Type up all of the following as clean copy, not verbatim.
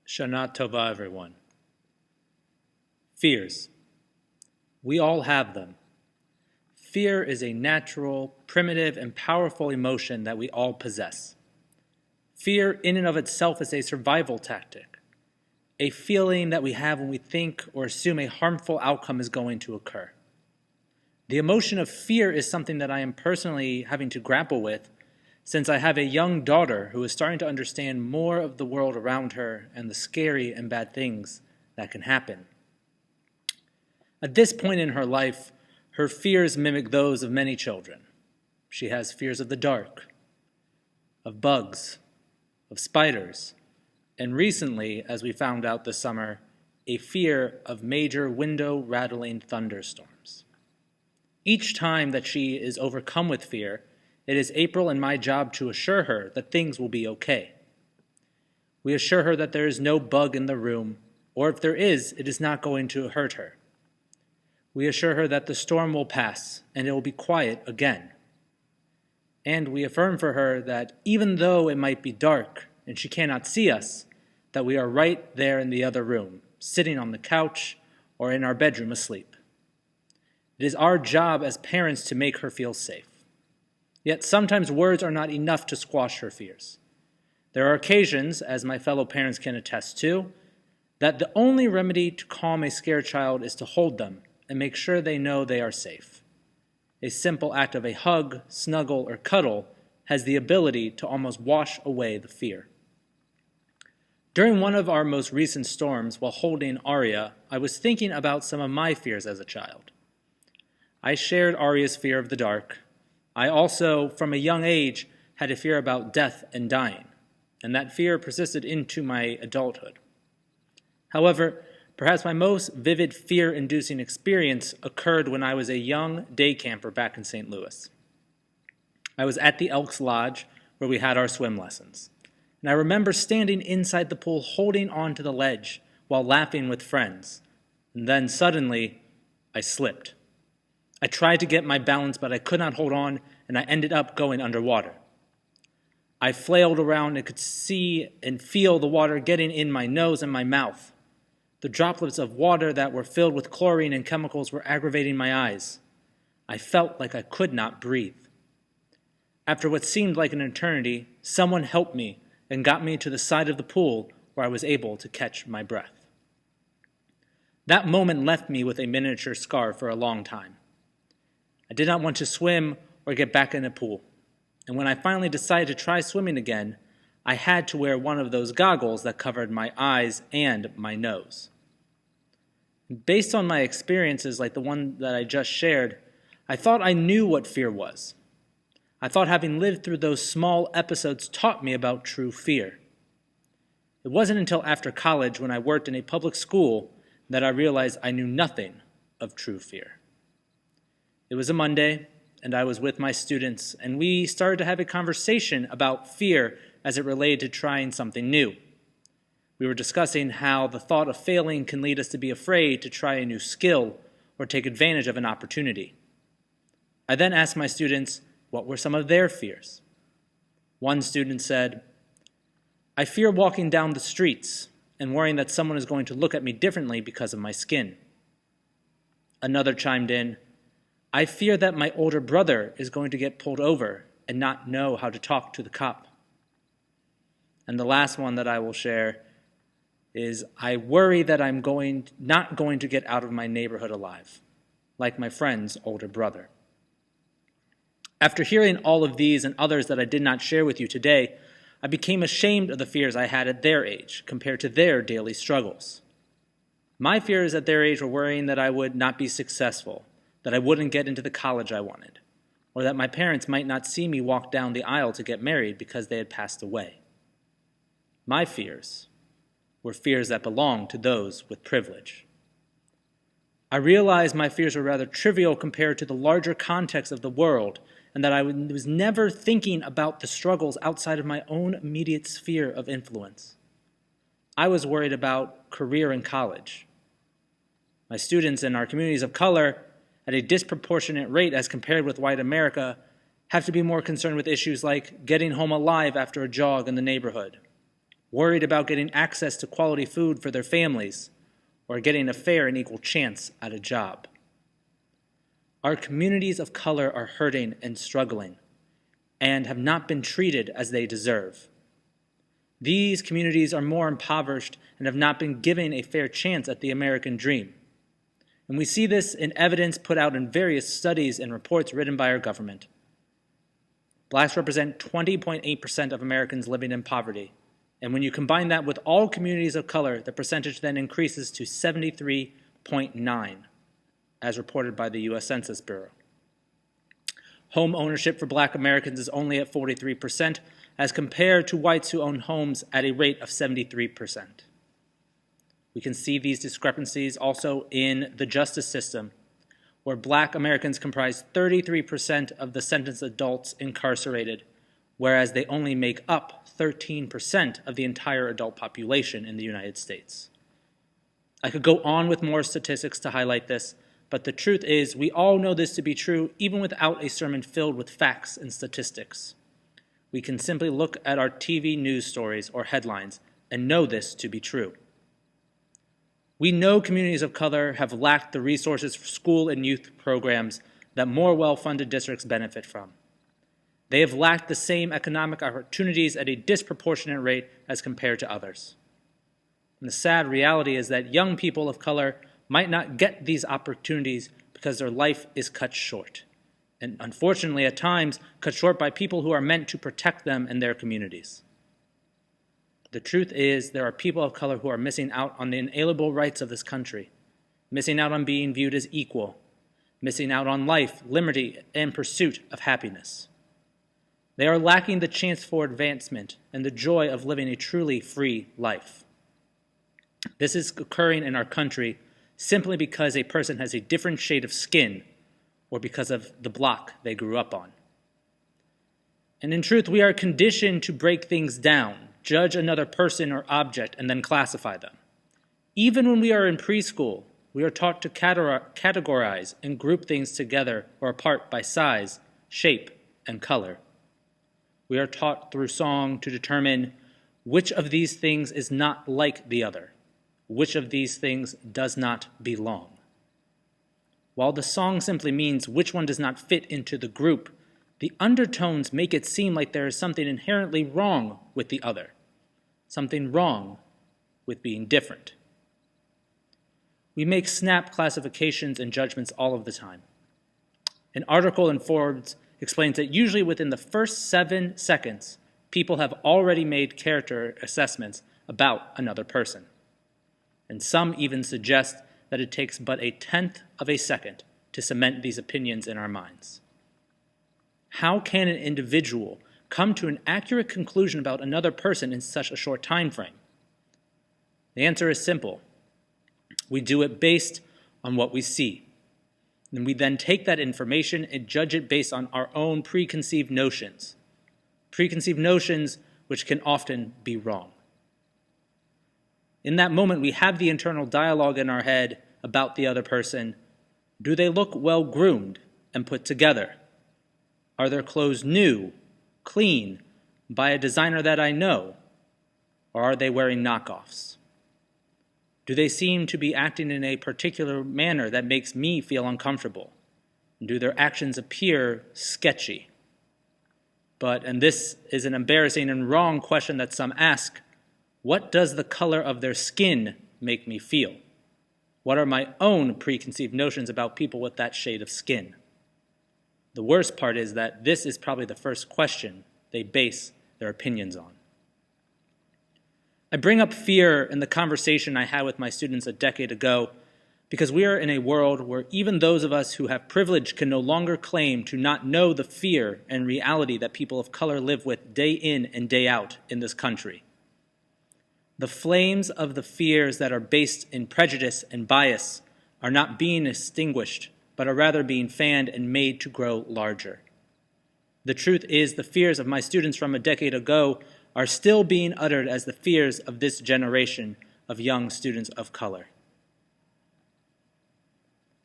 Shana Tova, everyone. Fears. We all have them. Fear is a natural, primitive, and powerful emotion that we all possess. Fear in and of itself is a survival tactic, a feeling that we have when we think or assume a harmful outcome is going to occur. The emotion of fear is something that I am personally having to grapple with since I have a young daughter who is starting to understand more of the world around her and the scary and bad things that can happen. At this point in her life, her fears mimic those of many children. She has fears of the dark, of bugs, of spiders, and recently, as we found out this summer, a fear of major window-rattling thunderstorms. Each time that she is overcome with fear, it is April and my job to assure her that things will be okay. We assure her that there is no bug in the room, or if there is, it is not going to hurt her. We assure her that the storm will pass and it will be quiet again. And we affirm for her that even though it might be dark and she cannot see us, that we are right there in the other room, sitting on the couch or in our bedroom asleep. It is our job as parents to make her feel safe. Yet sometimes words are not enough to squash her fears. There are occasions, as my fellow parents can attest to, that the only remedy to calm a scared child is to hold them and make sure they know they are safe. A simple act of a hug, snuggle, or cuddle has the ability to almost wash away the fear. During one of our most recent storms, while holding Aria, I was thinking about some of my fears as a child. I shared Aria's fear of the dark. I also, from a young age, had a fear about death and dying, and that fear persisted into my adulthood. However, perhaps my most vivid fear-inducing experience occurred when I was a young day camper back in St. Louis. I was at the Elks Lodge where we had our swim lessons, and I remember standing inside the pool holding on to the ledge while laughing with friends, and then suddenly I slipped. I tried to get my balance, but I could not hold on, and I ended up going underwater. I flailed around and could see and feel the water getting in my nose and my mouth. The droplets of water that were filled with chlorine and chemicals were aggravating my eyes. I felt like I could not breathe. After what seemed like an eternity, someone helped me and got me to the side of the pool where I was able to catch my breath. That moment left me with a miniature scar for a long time. I did not want to swim or get back in the pool, and when I finally decided to try swimming again, I had to wear one of those goggles that covered my eyes and my nose. Based on my experiences like the one that I just shared, I thought I knew what fear was. I thought having lived through those small episodes taught me about true fear. It wasn't until after college, when I worked in a public school, that I realized I knew nothing of true fear. It was a Monday, and I was with my students, and we started to have a conversation about fear as it related to trying something new. We were discussing how the thought of failing can lead us to be afraid to try a new skill or take advantage of an opportunity. I then asked my students what were some of their fears. One student said, "I fear walking down the streets and worrying that someone is going to look at me differently because of my skin." Another chimed in, "I fear that my older brother is going to get pulled over and not know how to talk to the cop." And the last one that I will share is, "I worry that I'm not going to get out of my neighborhood alive, like my friend's older brother." After hearing all of these and others that I did not share with you today, I became ashamed of the fears I had at their age compared to their daily struggles. My fears at their age were worrying that I would not be successful, that I wouldn't get into the college I wanted, or that my parents might not see me walk down the aisle to get married because they had passed away. My fears were fears that belonged to those with privilege. I realized my fears were rather trivial compared to the larger context of the world, and that I was never thinking about the struggles outside of my own immediate sphere of influence. I was worried about career in college. My students in our communities of color, at a disproportionate rate as compared with white America, have to be more concerned with issues like getting home alive after a jog in the neighborhood, worried about getting access to quality food for their families, or getting a fair and equal chance at a job. Our communities of color are hurting and struggling, and have not been treated as they deserve. These communities are more impoverished and have not been given a fair chance at the American dream. And we see this in evidence put out in various studies and reports written by our government. Blacks represent 20.8% of Americans living in poverty. And when you combine that with all communities of color, the percentage then increases to 73.9%, as reported by the U.S. Census Bureau. Home ownership for Black Americans is only at 43%, as compared to whites who own homes at a rate of 73%. We can see these discrepancies also in the justice system, where Black Americans comprise 33% of the sentenced adults incarcerated, whereas they only make up 13% of the entire adult population in the United States. I could go on with more statistics to highlight this, but the truth is we all know this to be true even without a sermon filled with facts and statistics. We can simply look at our TV news stories or headlines and know this to be true. We know communities of color have lacked the resources for school and youth programs that more well-funded districts benefit from. They have lacked the same economic opportunities at a disproportionate rate as compared to others. And the sad reality is that young people of color might not get these opportunities because their life is cut short, and unfortunately at times cut short by people who are meant to protect them and their communities. The truth is there are people of color who are missing out on the inalienable rights of this country, missing out on being viewed as equal, missing out on life, liberty, and pursuit of happiness. They are lacking the chance for advancement and the joy of living a truly free life. This is occurring in our country simply because a person has a different shade of skin or because of the block they grew up on. And in truth, we are conditioned to break things down, judge another person or object, and then classify them. Even when we are in preschool, we are taught to categorize and group things together or apart by size, shape, and color. We are taught through song to determine which of these things is not like the other, which of these things does not belong. While the song simply means which one does not fit into the group, the undertones make it seem like there is something inherently wrong with the other, something wrong with being different. We make snap classifications and judgments all of the time. An article in Forbes explains that usually within the first 7 seconds, people have already made character assessments about another person. And some even suggest that it takes but 1/10 of a second to cement these opinions in our minds. How can an individual come to an accurate conclusion about another person in such a short time frame? The answer is simple. We do it based on what we see. And we then take that information and judge it based on our own preconceived notions which can often be wrong. In that moment, we have the internal dialogue in our head about the other person. Do they look well groomed and put together? Are their clothes new, clean, by a designer that I know? Or are they wearing knockoffs? Do they seem to be acting in a particular manner that makes me feel uncomfortable? Do their actions appear sketchy? But, and this is an embarrassing and wrong question that some ask, what does the color of their skin make me feel? What are my own preconceived notions about people with that shade of skin? The worst part is that this is probably the first question they base their opinions on. I bring up fear in the conversation I had with my students a decade ago because we are in a world where even those of us who have privilege can no longer claim to not know the fear and reality that people of color live with day in and day out in this country. The flames of the fears that are based in prejudice and bias are not being extinguished, but are rather being fanned and made to grow larger. The truth is, the fears of my students from a decade ago are still being uttered as the fears of this generation of young students of color.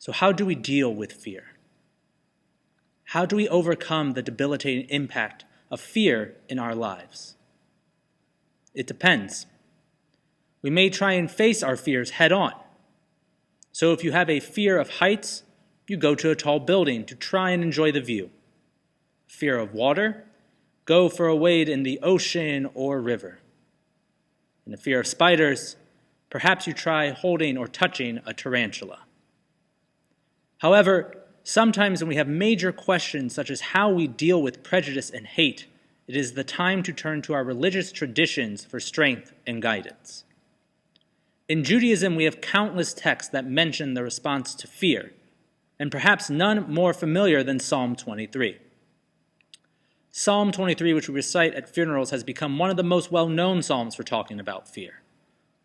So how do we deal with fear? How do we overcome the debilitating impact of fear in our lives? It depends. We may try and face our fears head on. So if you have a fear of heights, you go to a tall building to try and enjoy the view. Fear of water, go for a wade in the ocean or river. And the fear of spiders, perhaps you try holding or touching a tarantula. However, sometimes when we have major questions such as how we deal with prejudice and hate, it is the time to turn to our religious traditions for strength and guidance. In Judaism, we have countless texts that mention the response to fear, and perhaps none more familiar than Psalm 23. Psalm 23, which we recite at funerals, has become one of the most well-known psalms for talking about fear.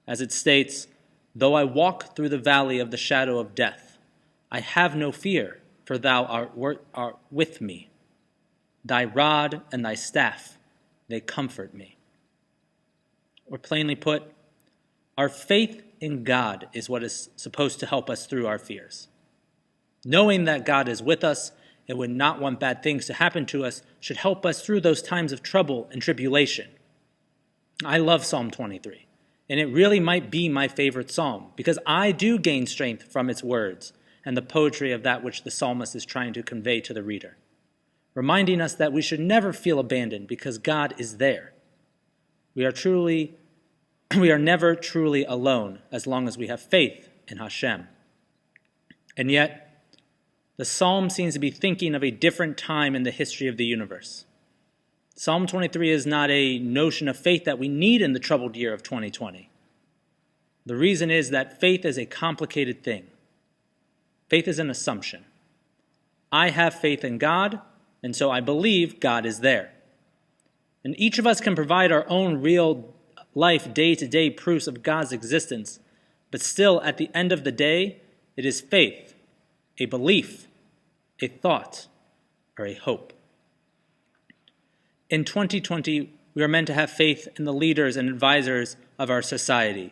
As it states, "Though I walk through the valley of the shadow of death, I have no fear, for thou art with me. Thy rod and thy staff, they comfort me." Or plainly put, our faith in God is what is supposed to help us through our fears. Knowing that God is with us and would not want bad things to happen to us should help us through those times of trouble and tribulation. I love Psalm 23, and it really might be my favorite psalm because I do gain strength from its words and the poetry of that which the psalmist is trying to convey to the reader, reminding us that we should never feel abandoned because God is there. We are never truly alone as long as we have faith in Hashem. And yet, the psalm seems to be thinking of a different time in the history of the universe. Psalm 23 is not a notion of faith that we need in the troubled year of 2020. The reason is that faith is a complicated thing. Faith is an assumption. I have faith in God, and so I believe God is there. And each of us can provide our own real life, day-to-day proofs of God's existence, but still, at the end of the day, it is faith, a belief, a thought, or a hope. In 2020, we are meant to have faith in the leaders and advisors of our society.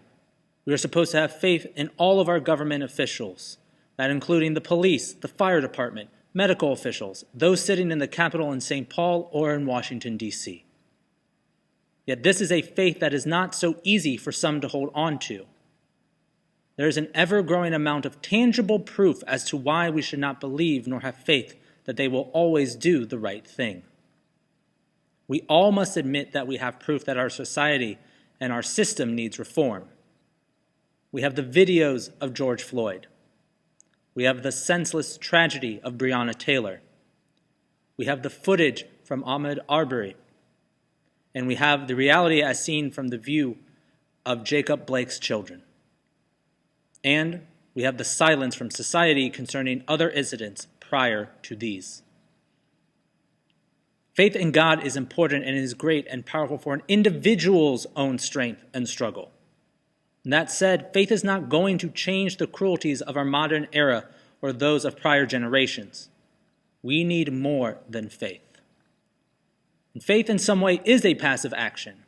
We are supposed to have faith in all of our government officials, that including the police, the fire department, medical officials, those sitting in the Capitol in St. Paul or in Washington, D.C. Yet this is a faith that is not so easy for some to hold on to. There is an ever-growing amount of tangible proof as to why we should not believe nor have faith that they will always do the right thing. We all must admit that we have proof that our society and our system needs reform. We have the videos of George Floyd. We have the senseless tragedy of Breonna Taylor. We have the footage from Ahmaud Arbery. And we have the reality as seen from the view of Jacob Blake's children. And we have the silence from society concerning other incidents prior to these. Faith in God is important and is great and powerful for an individual's own strength and struggle. And that said, faith is not going to change the cruelties of our modern era or those of prior generations. We need more than faith. And faith in some way is a passive action.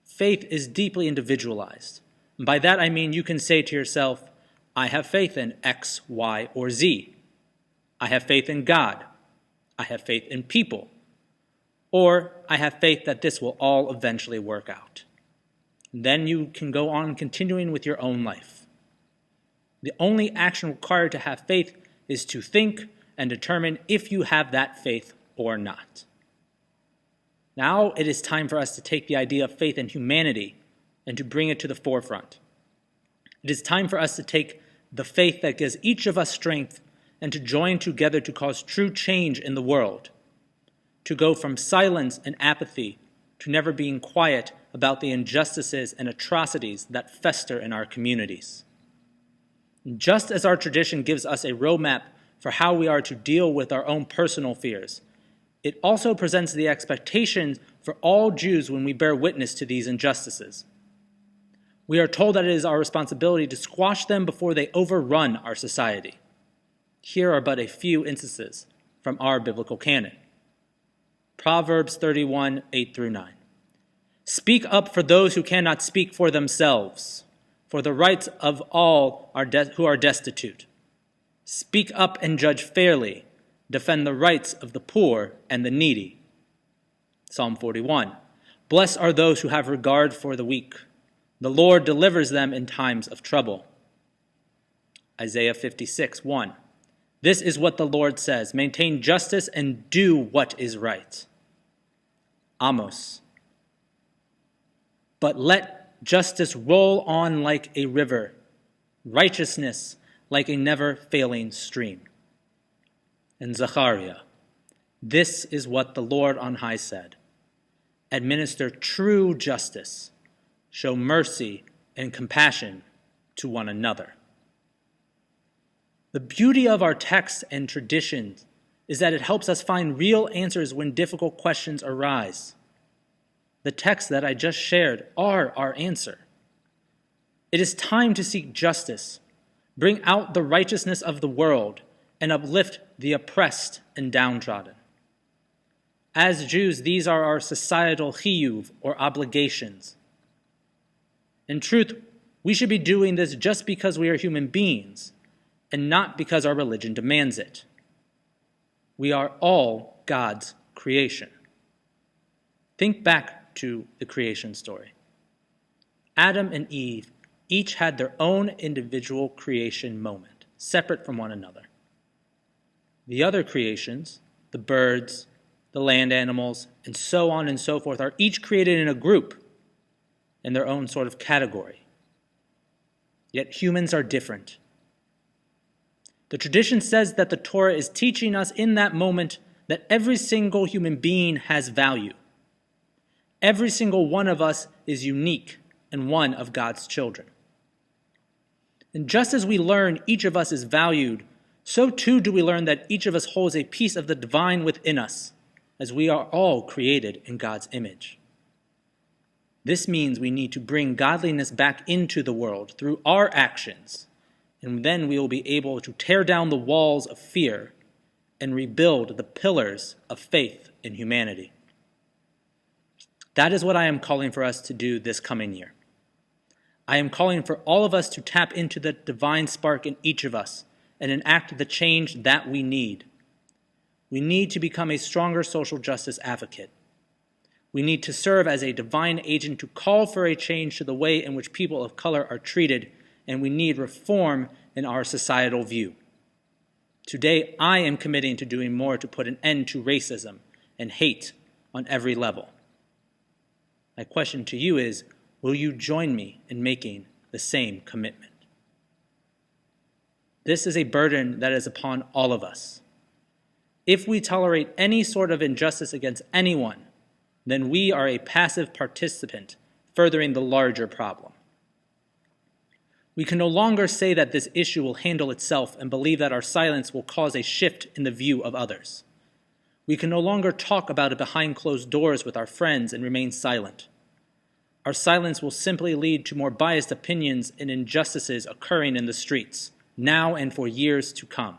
Faith is deeply individualized. And by that I mean you can say to yourself, I have faith in X, Y, or Z. I have faith in God. I have faith in people. Or I have faith that this will all eventually work out. Then you can go on continuing with your own life. The only action required to have faith is to think and determine if you have that faith or not. Now it is time for us to take the idea of faith in humanity and to bring it to the forefront. It is time for us to take the faith that gives each of us strength and to join together to cause true change in the world, to go from silence and apathy to never being quiet about the injustices and atrocities that fester in our communities. Just as our tradition gives us a roadmap for how we are to deal with our own personal fears, it also presents the expectations for all Jews when we bear witness to these injustices. We are told that it is our responsibility to squash them before they overrun our society. Here are but a few instances from our biblical canon. Proverbs 31, 8-9. Speak up for those who cannot speak for themselves, for the rights of all who are destitute. Speak up and judge fairly. Defend the rights of the poor and the needy. Psalm 41. Blessed are those who have regard for the weak. The Lord delivers them in times of trouble. Isaiah 56:1. This is what the Lord says, maintain justice and do what is right. Amos. But let justice roll on like a river, righteousness like a never-failing stream. And Zechariah. This is what the Lord on high said. Administer true justice, show mercy and compassion to one another. The beauty of our texts and traditions is that it helps us find real answers when difficult questions arise. The texts that I just shared are our answer. It is time to seek justice, bring out the righteousness of the world, and uplift the oppressed and downtrodden. As Jews, these are our societal chiyuv, or obligations. In truth, we should be doing this just because we are human beings, and not because our religion demands it. We are all God's creation. Think back to the creation story. Adam and Eve each had their own individual creation moment, separate from one another. The other creations, the birds, the land animals, and so on and so forth, are each created in a group, in their own sort of category. Yet humans are different. The tradition says that the Torah is teaching us in that moment that every single human being has value. Every single one of us is unique and one of God's children. And just as we learn each of us is valued, so too do we learn that each of us holds a piece of the divine within us, as we are all created in God's image. This means we need to bring godliness back into the world through our actions, and then we will be able to tear down the walls of fear and rebuild the pillars of faith in humanity. That is what I am calling for us to do this coming year. I am calling for all of us to tap into the divine spark in each of us and enact the change that we need. We need to become a stronger social justice advocate. We need to serve as a divine agent to call for a change to the way in which people of color are treated, and we need reform in our societal view. Today, I am committing to doing more to put an end to racism and hate on every level. My question to you is, will you join me in making the same commitment? This is a burden that is upon all of us. If we tolerate any sort of injustice against anyone, then we are a passive participant furthering the larger problem. We can no longer say that this issue will handle itself and believe that our silence will cause a shift in the view of others. We can no longer talk about it behind closed doors with our friends and remain silent. Our silence will simply lead to more biased opinions and injustices occurring in the streets, now and for years to come.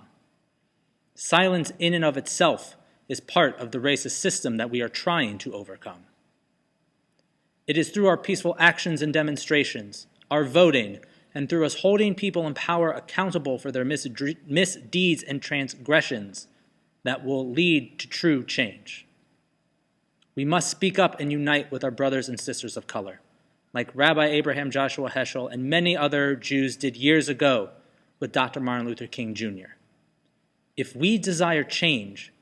Silence in and of itself is part of the racist system that we are trying to overcome. It is through our peaceful actions and demonstrations, our voting, and through us holding people in power accountable for their misdeeds and transgressions that will lead to true change. We must speak up and unite with our brothers and sisters of color, like Rabbi Abraham Joshua Heschel and many other Jews did years ago with Dr. Martin Luther King Jr. If we desire change,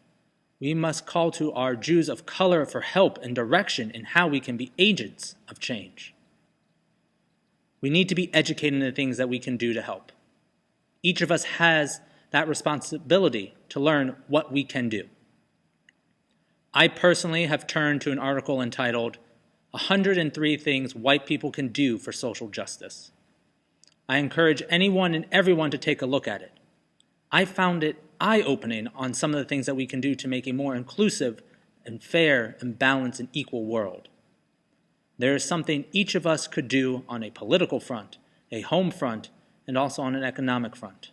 we must call to our Jews of color for help and direction in how we can be agents of change. We need to be educated in the things that we can do to help. Each of us has that responsibility to learn what we can do. I personally have turned to an article entitled 103 Things White People Can Do for Social Justice. I encourage anyone and everyone to take a look at it. I found it eye-opening on some of the things that we can do to make a more inclusive and fair and balanced and equal world. There is something each of us could do on a political front, a home front, and also on an economic front.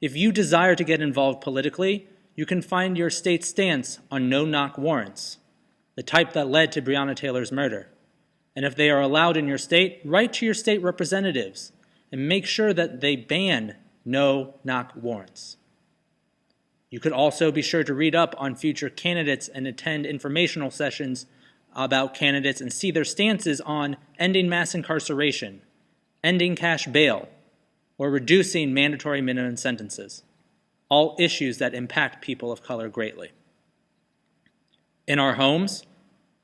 If you desire to get involved politically, you can find your state's stance on no-knock warrants, the type that led to Breonna Taylor's murder. And if they are allowed in your state, write to your state representatives and make sure that they ban no-knock warrants. You could also be sure to read up on future candidates and attend informational sessions about candidates and see their stances on ending mass incarceration, ending cash bail, or reducing mandatory minimum sentences, all issues that impact people of color greatly. In our homes,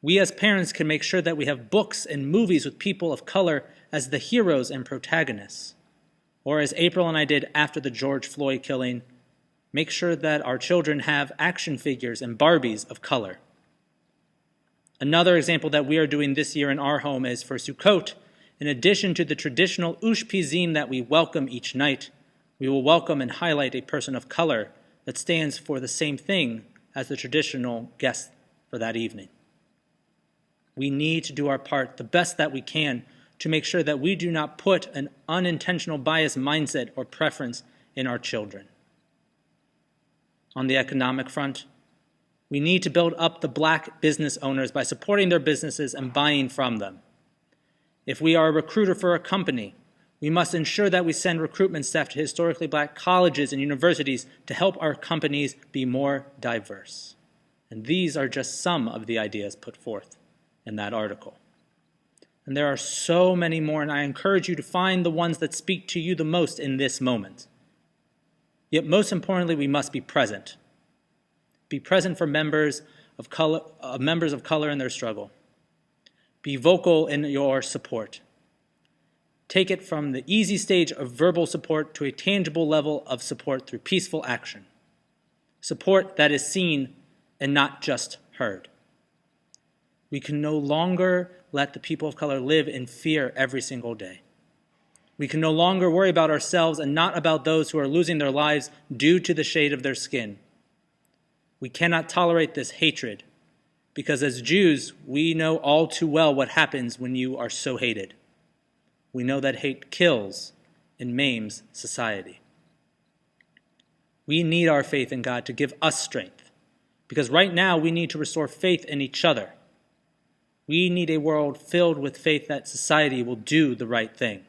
we as parents can make sure that we have books and movies with people of color as the heroes and protagonists. Or as April and I did after the George Floyd killing, make sure that our children have action figures and Barbies of color. Another example that we are doing this year in our home is for Sukkot, in addition to the traditional ushpizim that we welcome each night, we will welcome and highlight a person of color that stands for the same thing as the traditional guest for that evening. We need to do our part the best that we can to make sure that we do not put an unintentional bias mindset or preference in our children. On the economic front, we need to build up the black business owners by supporting their businesses and buying from them. If we are a recruiter for a company, we must ensure that we send recruitment staff to historically black colleges and universities to help our companies be more diverse. And these are just some of the ideas put forth in that article. And there are so many more, and I encourage you to find the ones that speak to you the most in this moment. Yet most importantly, we must be present. Be present for members of color in their struggle. Be vocal in your support. Take it from the easy stage of verbal support to a tangible level of support through peaceful action. Support that is seen and not just heard. We can no longer let the people of color live in fear every single day. We can no longer worry about ourselves and not about those who are losing their lives due to the shade of their skin. We cannot tolerate this hatred because as Jews, we know all too well what happens when you are so hated. We know that hate kills and maims society. We need our faith in God to give us strength because right now we need to restore faith in each other. We need a world filled with faith that society will do the right thing.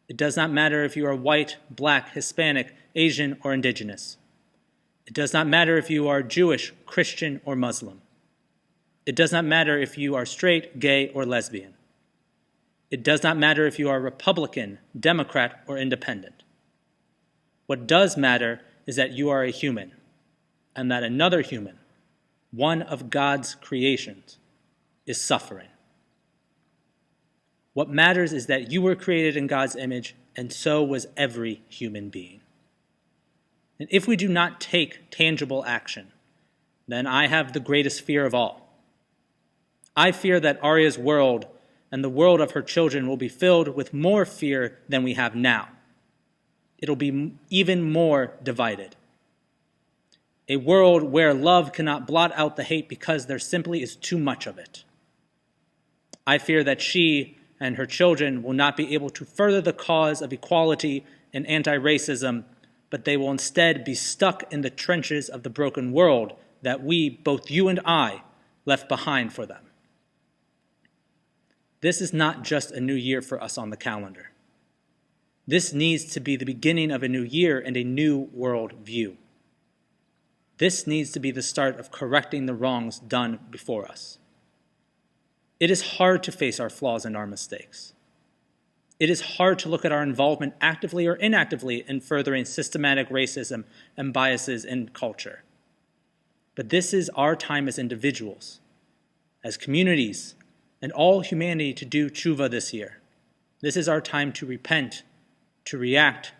It does not matter if you are white, black, Hispanic, Asian, or indigenous. It does not matter if you are Jewish, Christian, or Muslim. It does not matter if you are straight, gay, or lesbian. It does not matter if you are Republican, Democrat, or independent. What does matter is that you are a human, and that another human, one of God's creations, is suffering. What matters is that you were created in God's image, and so was every human being. And if we do not take tangible action, then I have the greatest fear of all. I fear that Arya's world and the world of her children will be filled with more fear than we have now. It'll be even more divided. A world where love cannot blot out the hate because there simply is too much of it. I fear that she and her children will not be able to further the cause of equality and anti-racism, but they will instead be stuck in the trenches of the broken world that we, both you and I, left behind for them. This is not just a new year for us on the calendar. This needs to be the beginning of a new year and a new world view. This needs to be the start of correcting the wrongs done before us. It is hard to face our flaws and our mistakes. It is hard to look at our involvement actively or inactively in furthering systematic racism and biases in culture. But this is our time as individuals, as communities, and all humanity to do tshuva this year. This is our time to repent, to react,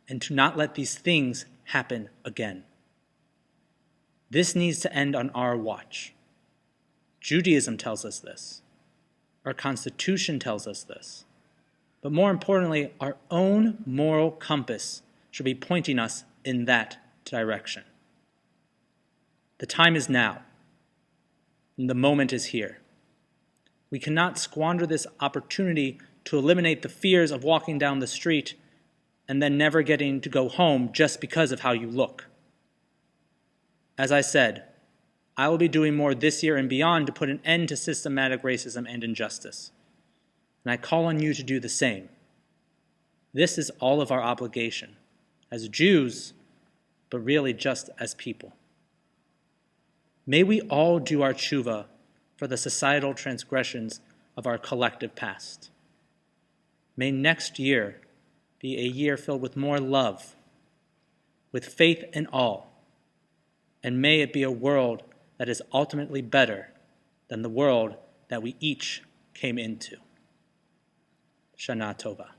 and to not let these things happen again. This needs to end on our watch. Judaism tells us this. Our Constitution tells us this. But more importantly, our own moral compass should be pointing us in that direction. The time is now, and the moment is here. We cannot squander this opportunity to eliminate the fears of walking down the street and then never getting to go home just because of how you look. As I said, I will be doing more this year and beyond to put an end to systematic racism and injustice. And I call on you to do the same. This is all of our obligation, as Jews, but really just as people. May we all do our tshuva for the societal transgressions of our collective past. May next year be a year filled with more love, with faith in all, and may it be a world that is ultimately better than the world that we each came into. Shana Tova.